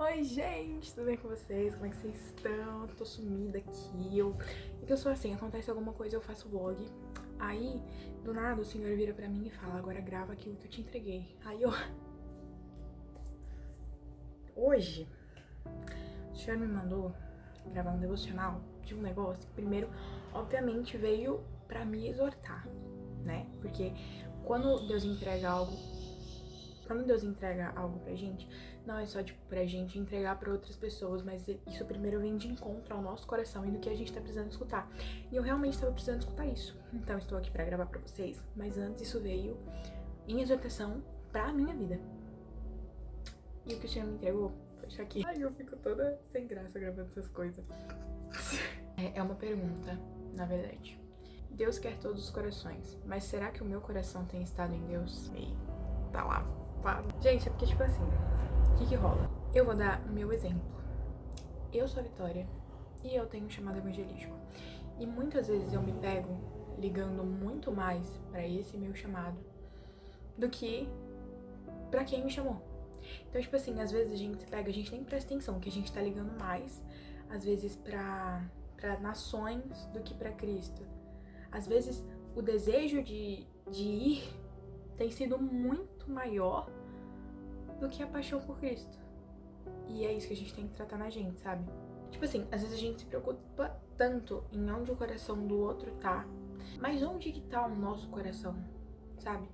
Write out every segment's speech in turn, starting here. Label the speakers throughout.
Speaker 1: Oi, gente, tudo bem com vocês? Como é que vocês estão? Tô sumida aqui. Eu sou assim, acontece alguma coisa, eu faço vlog. Aí, do nada, o senhor vira pra mim e fala: agora grava aquilo que eu te entreguei. Hoje, o senhor me mandou gravar um devocional de um negócio que, primeiro, obviamente, veio pra me exortar, né? Porque quando Deus entrega algo pra gente, não é só tipo pra gente entregar pra outras pessoas, mas isso primeiro vem de encontro ao nosso coração e do que a gente tá precisando escutar. E eu realmente tava precisando escutar isso. Então estou aqui pra gravar pra vocês, mas antes isso veio em exortação pra minha vida. E o que o Senhor me entregou foi isso aqui. Ai, eu fico toda sem graça gravando essas coisas. É uma pergunta, na verdade. Deus quer todos os corações, mas será que o meu coração tem estado em Deus? E tá lá. Gente, é porque, tipo assim, o que rola? Eu vou dar o meu exemplo. Eu sou a Vitória e eu tenho um chamado evangelístico. E muitas vezes eu me pego ligando muito mais pra esse meu chamado do que pra quem me chamou. Então, tipo assim, às vezes a gente nem presta atenção que a gente tá ligando mais, às vezes pra nações do que pra Cristo. Às vezes o desejo de ir tem sido muito maior do que a paixão por Cristo. E é isso que a gente tem que tratar na gente, sabe? Tipo assim, às vezes a gente se preocupa tanto em onde o coração do outro tá, mas onde que tá o nosso coração, sabe?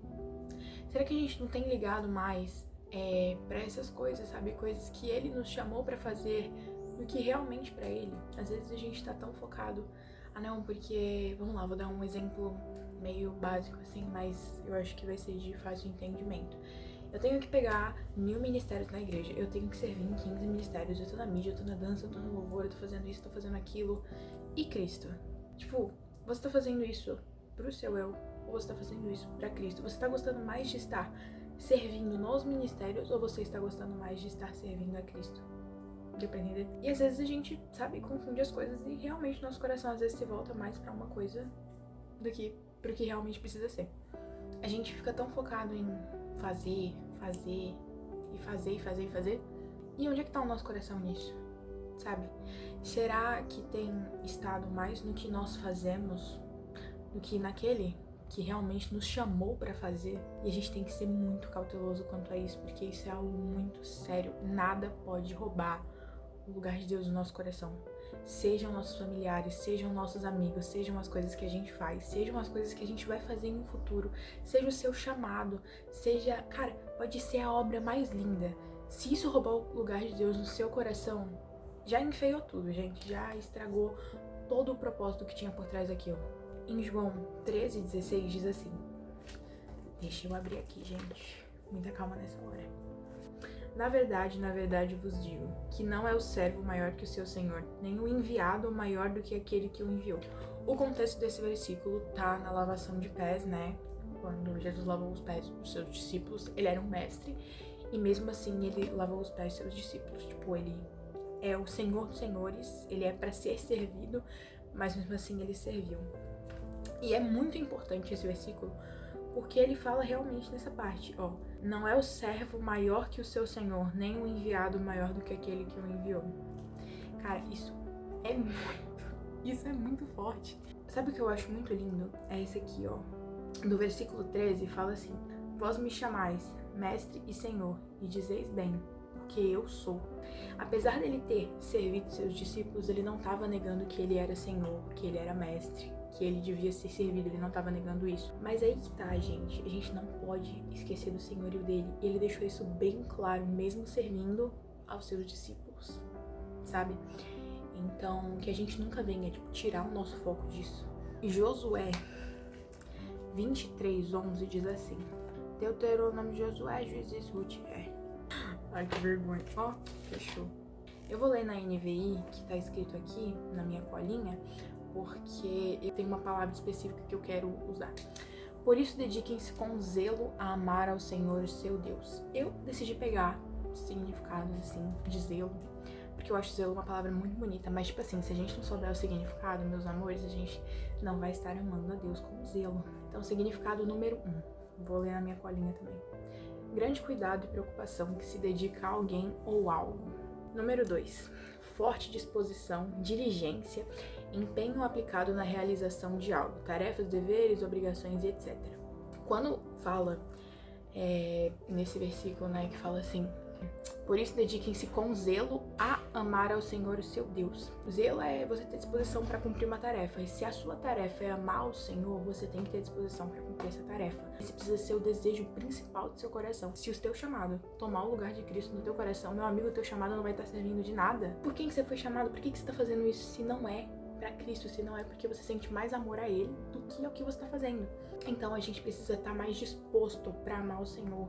Speaker 1: Será que a gente não tem ligado mais pra essas coisas, sabe? Coisas que ele nos chamou pra fazer do que realmente pra ele. Às vezes a gente tá tão focado, não, porque, vamos lá, vou dar um exemplo meio básico assim, mas eu acho que vai ser de fácil entendimento. Eu tenho que pegar 1000 ministérios na igreja, eu tenho que servir em 15 ministérios, eu tô na mídia, eu tô na dança, eu tô no louvor, eu tô fazendo isso, tô fazendo aquilo. E Cristo? Tipo, você tá fazendo isso pro seu eu, ou você tá fazendo isso pra Cristo? Você tá gostando mais de estar servindo nos ministérios, ou você está gostando mais de estar servindo a Cristo? Deu pra entender? E às vezes a gente, sabe, confunde as coisas e realmente nosso coração às vezes se volta mais pra uma coisa do que pro que realmente precisa ser. A gente fica tão focado em fazer. E onde é que tá o nosso coração nisso? Sabe? Será que tem estado mais no que nós fazemos do que naquele que realmente nos chamou pra fazer? E a gente tem que ser muito cauteloso quanto a isso, porque isso é algo muito sério. Nada pode roubar o lugar de Deus no nosso coração. Sejam nossos familiares, sejam nossos amigos, sejam as coisas que a gente faz, sejam as coisas que a gente vai fazer no futuro, seja o seu chamado, seja, cara, pode ser a obra mais linda. Se isso roubar o lugar de Deus no seu coração, já enfeiou tudo, gente, já estragou todo o propósito que tinha por trás daquilo. Em João 13:16 diz assim, deixa eu abrir aqui, gente, muita calma nessa hora. Na verdade vos digo, que não é o servo maior que o seu senhor, nem o enviado maior do que aquele que o enviou. O contexto desse versículo tá na lavação de pés, né? Quando Jesus lavou os pés dos seus discípulos, ele era um mestre, e mesmo assim ele lavou os pés dos seus discípulos. Tipo, ele é o Senhor dos senhores, ele é para ser servido, mas mesmo assim ele serviu. E é muito importante esse versículo, porque ele fala realmente nessa parte, ó. Não é o servo maior que o seu senhor, nem o enviado maior do que aquele que o enviou. Cara, isso é muito forte. Sabe o que eu acho muito lindo? É esse aqui, ó. Do versículo 13 fala assim: vós me chamais mestre e senhor, e dizeis bem, porque eu sou. Apesar dele ter servido seus discípulos, ele não estava negando que ele era senhor, que ele era mestre, que ele devia ser servido, ele não estava negando isso. Mas aí que tá, gente, a gente não pode esquecer do senhorio dele. E ele deixou isso bem claro, mesmo servindo aos seus discípulos, sabe? Então, que a gente nunca venha, tipo, tirar o nosso foco disso. E Josué 23:11 diz assim, Deuteronômio, Josué, Juízes, Ruth. Ai, que vergonha. Ó, fechou. Eu vou ler na NVI, que tá escrito aqui na minha colinha, porque eu tenho uma palavra específica que eu quero usar. Por isso, dediquem-se com zelo a amar ao Senhor, seu Deus. Eu decidi pegar significados, assim, de zelo, porque eu acho zelo uma palavra muito bonita, mas, tipo assim, se a gente não souber o significado, meus amores, a gente não vai estar amando a Deus com zelo. Então, significado número 1. Vou ler na minha colinha também. Grande cuidado e preocupação que se dedica a alguém ou algo. Número 2. Forte disposição, diligência, empenho aplicado na realização de algo, tarefas, deveres, obrigações e etc. Quando fala nesse versículo, né, que fala assim: por isso dediquem-se com zelo a amar ao Senhor, o seu Deus. Zelo é você ter disposição para cumprir uma tarefa. E se a sua tarefa é amar o Senhor, você tem que ter disposição para cumprir essa tarefa. Esse precisa ser o desejo principal do seu coração. Se o teu chamado tomar o lugar de Cristo no teu coração, meu amigo, o teu chamado não vai estar servindo de nada. Por quem que você foi chamado? Por que você está fazendo isso se não é para Cristo, se não é porque você sente mais amor a Ele do que ao que você está fazendo? Então a gente precisa estar mais disposto para amar o Senhor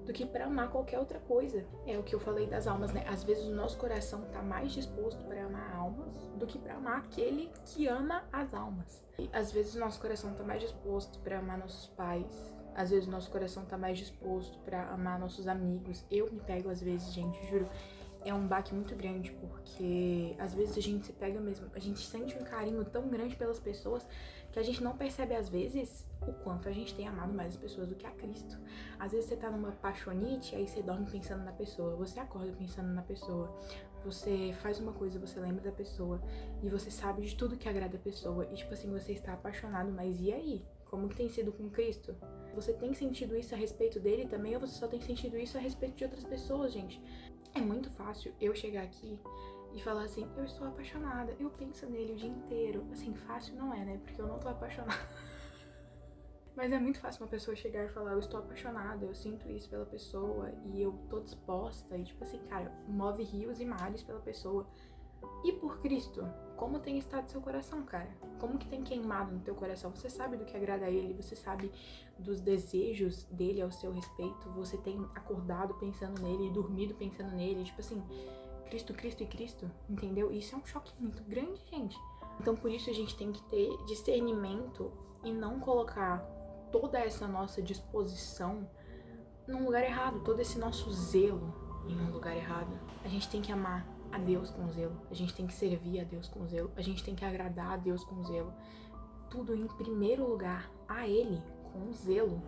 Speaker 1: do que para amar qualquer outra coisa. É o que eu falei das almas, né? Às vezes o nosso coração tá mais disposto para amar almas do que para amar aquele que ama as almas. E às vezes o nosso coração tá mais disposto para amar nossos pais. Às vezes o nosso coração tá mais disposto para amar nossos amigos. Eu me pego às vezes, gente, juro, é um baque muito grande, porque às vezes a gente se pega mesmo, a gente sente um carinho tão grande pelas pessoas que a gente não percebe às vezes o quanto a gente tem amado mais as pessoas do que a Cristo. Às vezes você tá numa paixonite, aí você dorme pensando na pessoa, você acorda pensando na pessoa, você faz uma coisa, você lembra da pessoa, e você sabe de tudo que agrada a pessoa, e tipo assim, você está apaixonado, mas e aí? Como que tem sido com Cristo? Você tem sentido isso a respeito dele também, ou você só tem sentido isso a respeito de outras pessoas, gente? É muito fácil eu chegar aqui e falar assim, eu estou apaixonada, eu penso nele o dia inteiro. Assim, fácil não é, né? Porque eu não tô apaixonada. Mas é muito fácil uma pessoa chegar e falar, eu estou apaixonada, eu sinto isso pela pessoa e eu tô disposta. E tipo assim, cara, move rios e mares pela pessoa. E por Cristo, como tem estado seu coração, cara? Como que tem queimado no teu coração? Você sabe do que agrada a Ele, você sabe dos desejos dele ao seu respeito, você tem acordado pensando nele e dormido pensando nele, tipo assim, Cristo, Cristo e Cristo, entendeu? Isso é um choque muito grande, gente. Então por isso a gente tem que ter discernimento e não colocar toda essa nossa disposição num lugar errado, todo esse nosso zelo em um lugar errado. A gente tem que amar a Deus com zelo, a gente tem que servir a Deus com zelo, a gente tem que agradar a Deus com zelo. Tudo em primeiro lugar a Ele com zelo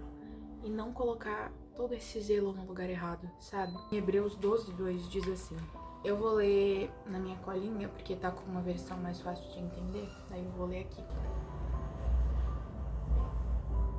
Speaker 1: e não colocar todo esse zelo no lugar errado, sabe? Em Hebreus 12:2 diz assim, eu vou ler na minha colinha porque tá com uma versão mais fácil de entender, daí eu vou ler aqui.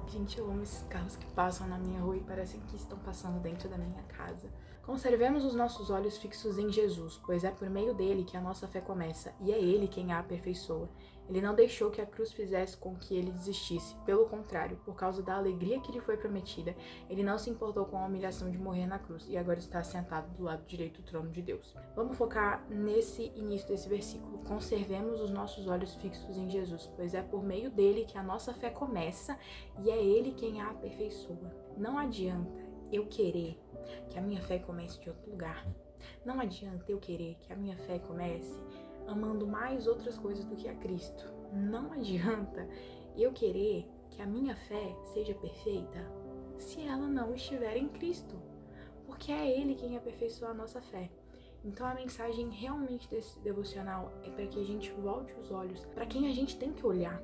Speaker 1: Gente, eu amo esses carros que passam na minha rua e parecem que estão passando dentro da minha casa. Conservemos os nossos olhos fixos em Jesus, pois é por meio dele que a nossa fé começa, e é ele quem a aperfeiçoa. Ele não deixou que a cruz fizesse com que ele desistisse. Pelo contrário, por causa da alegria que lhe foi prometida, ele não se importou com a humilhação de morrer na cruz, e agora está sentado do lado direito do trono de Deus. Vamos focar nesse início desse versículo. Conservemos os nossos olhos fixos em Jesus, pois é por meio dele que a nossa fé começa, e é ele quem a aperfeiçoa. Não adianta eu querer que a minha fé comece de outro lugar. Não adianta eu querer que a minha fé comece amando mais outras coisas do que a Cristo. Não adianta eu querer que a minha fé seja perfeita se ela não estiver em Cristo, porque é Ele quem aperfeiçoa a nossa fé. Então a mensagem realmente desse devocional é para que a gente volte os olhos para quem a gente tem que olhar,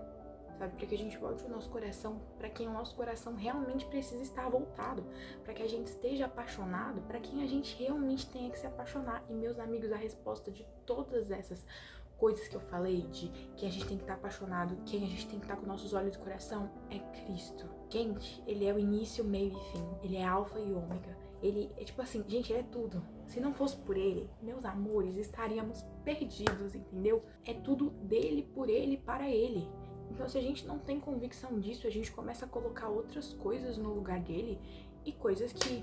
Speaker 1: sabe? Para que a gente volte o nosso coração para quem o nosso coração realmente precisa estar voltado, para que a gente esteja apaixonado, para quem a gente realmente tenha que se apaixonar. E meus amigos, a resposta de todas essas coisas que eu falei, de que a gente tem que estar apaixonado, quem a gente tem que estar com nossos olhos e coração, é Cristo. Gente, ele é o início, meio e fim, ele é alfa e ômega. Ele é tipo assim, gente, ele é tudo. Se não fosse por ele, meus amores, estaríamos perdidos, entendeu? É tudo dele, por ele, para ele. Então, se a gente não tem convicção disso, a gente começa a colocar outras coisas no lugar dele e coisas que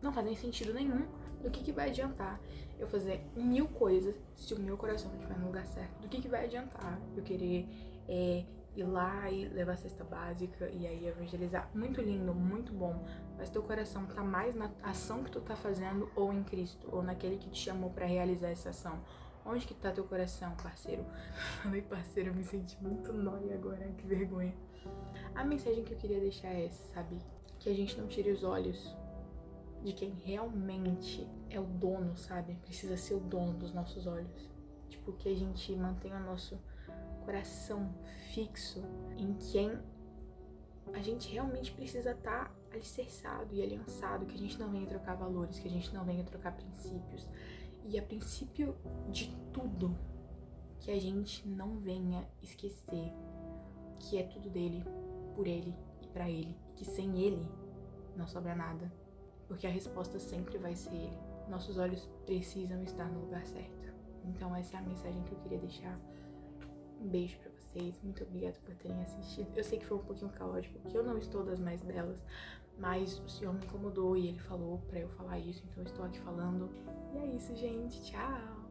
Speaker 1: não fazem sentido nenhum. Do que vai adiantar eu fazer 1000 coisas se o meu coração não estiver no lugar certo? Do que vai adiantar eu querer ir lá e levar a cesta básica e aí evangelizar? Muito lindo, muito bom, mas teu coração tá mais na ação que tu tá fazendo ou em Cristo, ou naquele que te chamou pra realizar essa ação? Onde que tá teu coração, parceiro? Falei parceiro, eu me senti muito nóia agora, que vergonha. A mensagem que eu queria deixar é essa, sabe? Que a gente não tire os olhos de quem realmente é o dono, sabe? Precisa ser o dono dos nossos olhos. Tipo, que a gente mantenha o nosso coração fixo em quem a gente realmente precisa estar alicerçado e aliançado, que a gente não venha trocar valores, que a gente não venha trocar princípios. E a princípio de tudo, que a gente não venha esquecer que é tudo dele, por ele e pra ele, e que sem ele não sobra nada, porque a resposta sempre vai ser ele. Nossos olhos precisam estar no lugar certo. Então essa é a mensagem que eu queria deixar. Um beijo pra vocês, muito obrigada por terem assistido. Eu sei que foi um pouquinho caótico, porque eu não estou das mais delas, mas o senhor me incomodou e ele falou pra eu falar isso, então eu estou aqui falando. E é isso, gente, tchau!